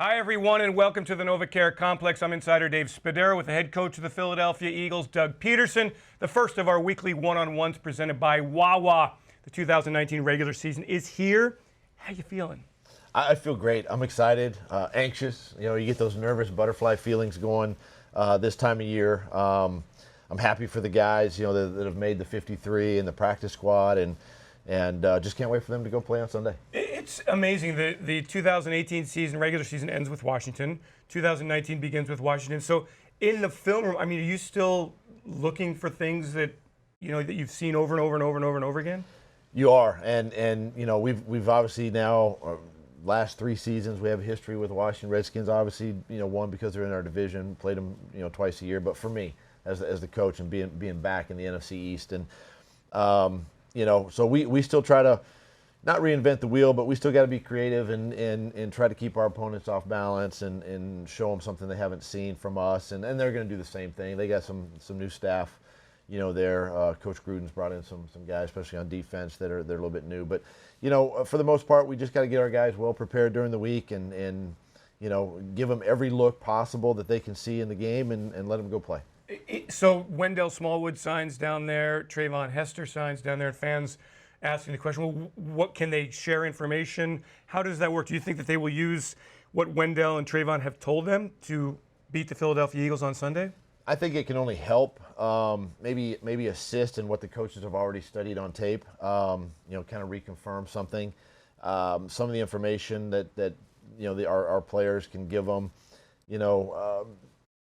Hi, everyone, and welcome to the NovaCare Complex. I'm Insider Dave Spadaro with the head coach of the Philadelphia Eagles, Doug Pederson. The first of our weekly one-on-ones presented by Wawa. The 2019 regular season is here. How you feeling? I feel great. I'm excited, anxious. You know, you get those nervous butterfly feelings going this time of year. I'm happy for the guys, you know, that have made the 53 and the practice squad, and just can't wait for them to go play on Sunday. It's amazing. The 2018 season, regular season, ends with Washington. 2019 begins with Washington. So in the film room, I mean, are you still looking for things that, you know, that you've seen over and over and over and over and over again? You are, and you know, we've obviously now last 3 seasons we have a history with Washington Redskins. Obviously, you know, one because they're in our division, played them, you know, twice a year. But for me, as the coach and being back in the NFC East, and you know, so we still try to not reinvent the wheel, but we still got to be creative and try to keep our opponents off balance and show them something they haven't seen from us. And they're going to do the same thing. They got some new staff, you know, there. Coach Gruden's brought in some guys, especially on defense, they're a little bit new. But, you know, for the most part, we just got to get our guys well prepared during the week and you know, give them every look possible that they can see in the game and let them go play. So Wendell Smallwood signs down there, Trayvon Hester signs down there, fans asking the question, well, what can they share information? How does that work? Do you think that they will use what Wendell and Trayvon have told them to beat the Philadelphia Eagles on Sunday? I think it can only help, maybe assist in what the coaches have already studied on tape, you know, kind of reconfirm something. Some of the information that you know, our players can give them, you know,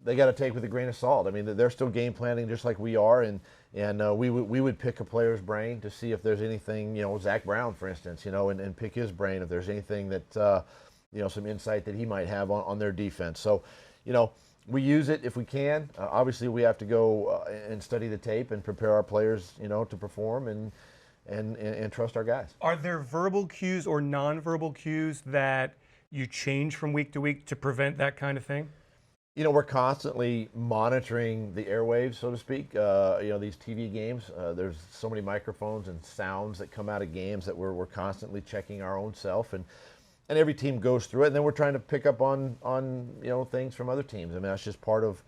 they got to take with a grain of salt. I mean, they're still game planning just like we are, and we would pick a player's brain to see if there's anything, you know, Zach Brown, for instance, you know, and pick his brain if there's anything that, you know, some insight that he might have on their defense. So, you know, we use it if we can. Obviously, we have to go and study the tape and prepare our players, you know, to perform and trust our guys. Are there verbal cues or nonverbal cues that you change from week to week to prevent that kind of thing? You know, we're constantly monitoring the airwaves, so to speak. You know, these TV games, there's so many microphones and sounds that come out of games that we're constantly checking our own self, and every team goes through it, and then we're trying to pick up on you know, things from other teams. I mean, that's just part of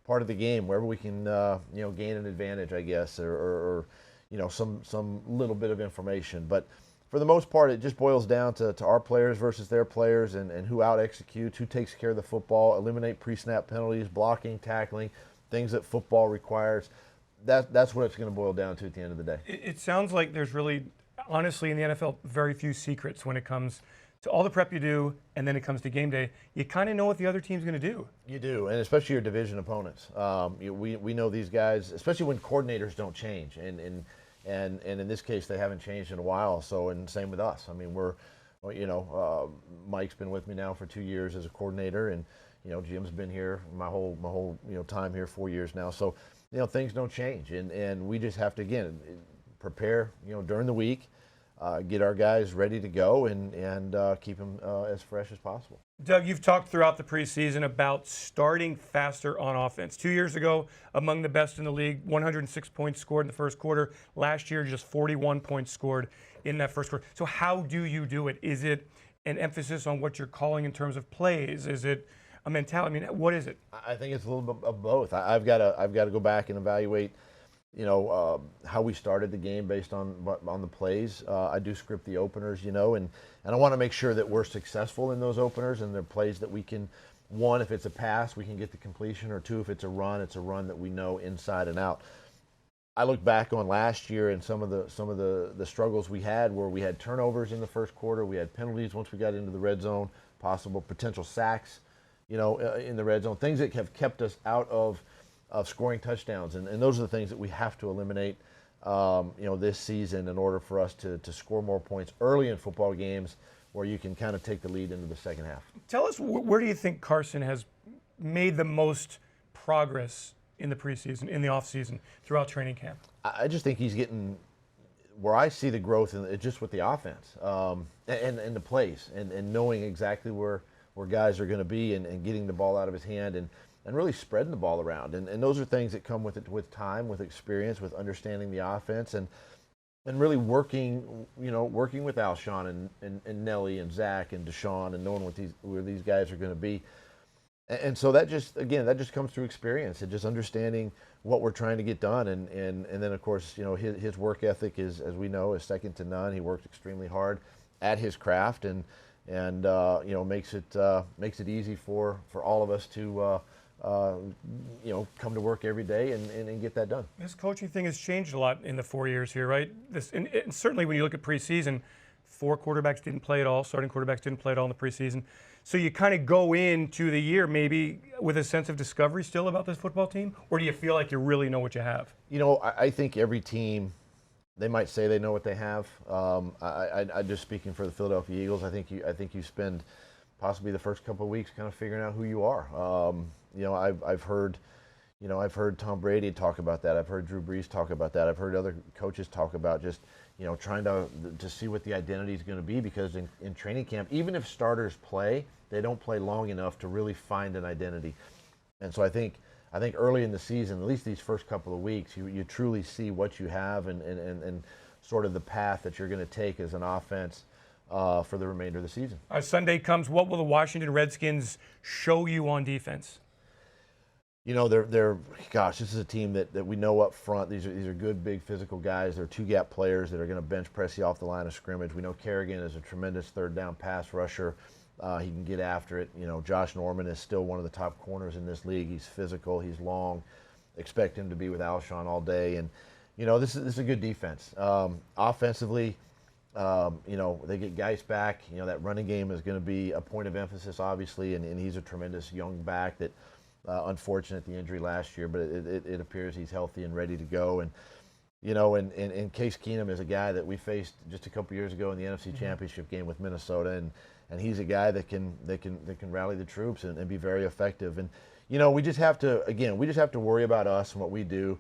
the game, wherever we can you know, gain an advantage, I guess, or you know, some little bit of information. But for the most part, it just boils down to our players versus their players, and who out-executes, who takes care of the football, eliminate pre-snap penalties, blocking, tackling, things that football requires. That's what it's going to boil down to at the end of the day. It sounds like there's really, honestly, in the NFL, very few secrets when it comes to all the prep you do, and then it comes to game day. You kind of know what the other team's going to do. You do, and especially your division opponents. We know these guys, especially when coordinators don't change, and in this case, they haven't changed in a while. So, and same with us. I mean, you know, Mike's been with me now for 2 years as a coordinator, and you know, Jim's been here my whole you know, time here, 4 years now. So, you know, things don't change, and we just have to, again, prepare, you know, during the week, get our guys ready to go, and keep them as fresh as possible. Doug, you've talked throughout the preseason about starting faster on offense. 2 years ago, among the best in the league, 106 points scored in the first quarter. Last year, just 41 points scored in that first quarter. So how do you do it? Is it an emphasis on what you're calling in terms of plays? Is it a mentality? I mean, what is it? I think it's a little bit of both. I've got to go back and evaluate, you know, how we started the game based on the plays. I do script the openers, you know, and I want to make sure that we're successful in those openers and the plays that we can, one, if it's a pass, we can get the completion, or two, if it's a run that we know inside and out. I look back on last year and some of the struggles we had, where we had turnovers in the first quarter, we had penalties once we got into the red zone, possible potential sacks, you know, in the red zone, things that have kept us out of scoring touchdowns, and those are the things that we have to eliminate, you know, this season in order for us to score more points early in football games, where you can kind of take the lead into the second half. Tell us, where do you think Carson has made the most progress in the preseason, in the offseason, throughout training camp? I just think he's getting where I see the growth in just with the offense, and the plays, and knowing exactly where guys are going to be, and getting the ball out of his hand, and really spreading the ball around. And those are things that come with time, with experience, with understanding the offense. And and really working, working with Alshon and Nelly and Zach and Deshaun and knowing where these guys are going to be. And so that just comes through experience and just understanding what we're trying to get done. And then, of course, his work ethic is, as we know, is second to none. He works extremely hard at his craft and makes it easy for all of us to come to work every day and get that done. This coaching thing has changed a lot in the 4 years here, right? And certainly when you look at preseason, 4 quarterbacks didn't play at all. Starting quarterbacks didn't play at all in the preseason. So you kind of go into the year maybe with a sense of discovery still about this football team, or do you feel like you really know what you have? I think every team, they might say they know what they have. I just speaking for the Philadelphia Eagles, I think you spend possibly the first couple of weeks kind of figuring out who you are. I've heard Tom Brady talk about that. I've heard Drew Brees talk about that. I've heard other coaches talk about just trying to see what the identity is going to be, because in training camp, even if starters play, they don't play long enough to really find an identity. And so I think early in the season, at least these first couple of weeks, you truly see what you have and sort of the path that you're going to take as an offense for the remainder of the season. Sunday comes. What will the Washington Redskins show you on defense? This is a team that we know up front. These are good, big, physical guys. They're two-gap players that are going to bench press you off the line of scrimmage. We know Kerrigan is a tremendous third-down pass rusher. He can get after it. Josh Norman is still one of the top corners in this league. He's physical. He's long. Expect him to be with Alshon all day. And, this is a good defense. Offensively, they get Geis back. That running game is going to be a point of emphasis, obviously, and he's a tremendous young back that – unfortunate the injury last year, but it appears he's healthy and ready to go. And and Case Keenum is a guy that we faced just a couple years ago in the NFC Championship game with Minnesota, and he's a guy that can rally the troops and be very effective. And we just have to worry about us and what we do.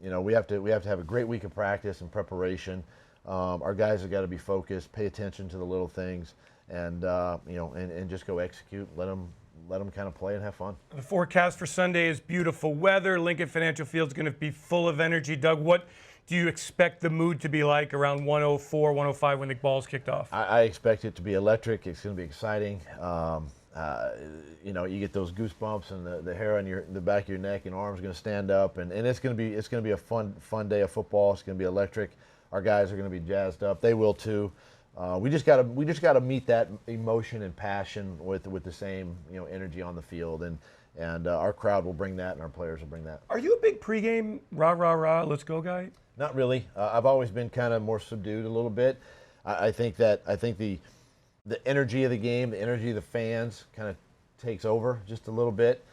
We have to have a great week of practice and preparation. Our guys have got to be focused, pay attention to the little things, and and just go execute. Let them kind of play and have fun. The forecast for Sunday is beautiful weather. Lincoln Financial Field is going to be full of energy. Doug, what do you expect the mood to be like around 104, 105 when the ball's kicked off? I expect it to be electric. It's going to be exciting. You get those goosebumps and the hair on the back of your neck and arms are going to stand up, and it's going to be a fun day of football. It's going to be electric. Our guys are going to be jazzed up. They will too. We just got to meet that emotion and passion with the same energy on the field, and our crowd will bring that, and our players will bring that. Are you a big pregame rah rah rah let's go guy? Not really. I've always been kind of more subdued a little bit. I think the energy of the game, the energy of the fans, kind of takes over just a little bit.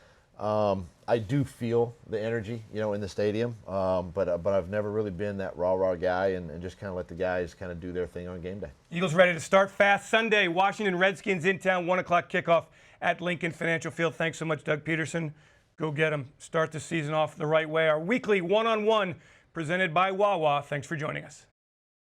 I do feel the energy, in the stadium, but I've never really been that rah-rah guy and just kind of let the guys kind of do their thing on game day. Eagles ready to start fast Sunday. Washington Redskins in town, 1 o'clock kickoff at Lincoln Financial Field. Thanks so much, Doug Pederson. Go get them. Start the season off the right way. Our weekly one-on-one presented by Wawa. Thanks for joining us.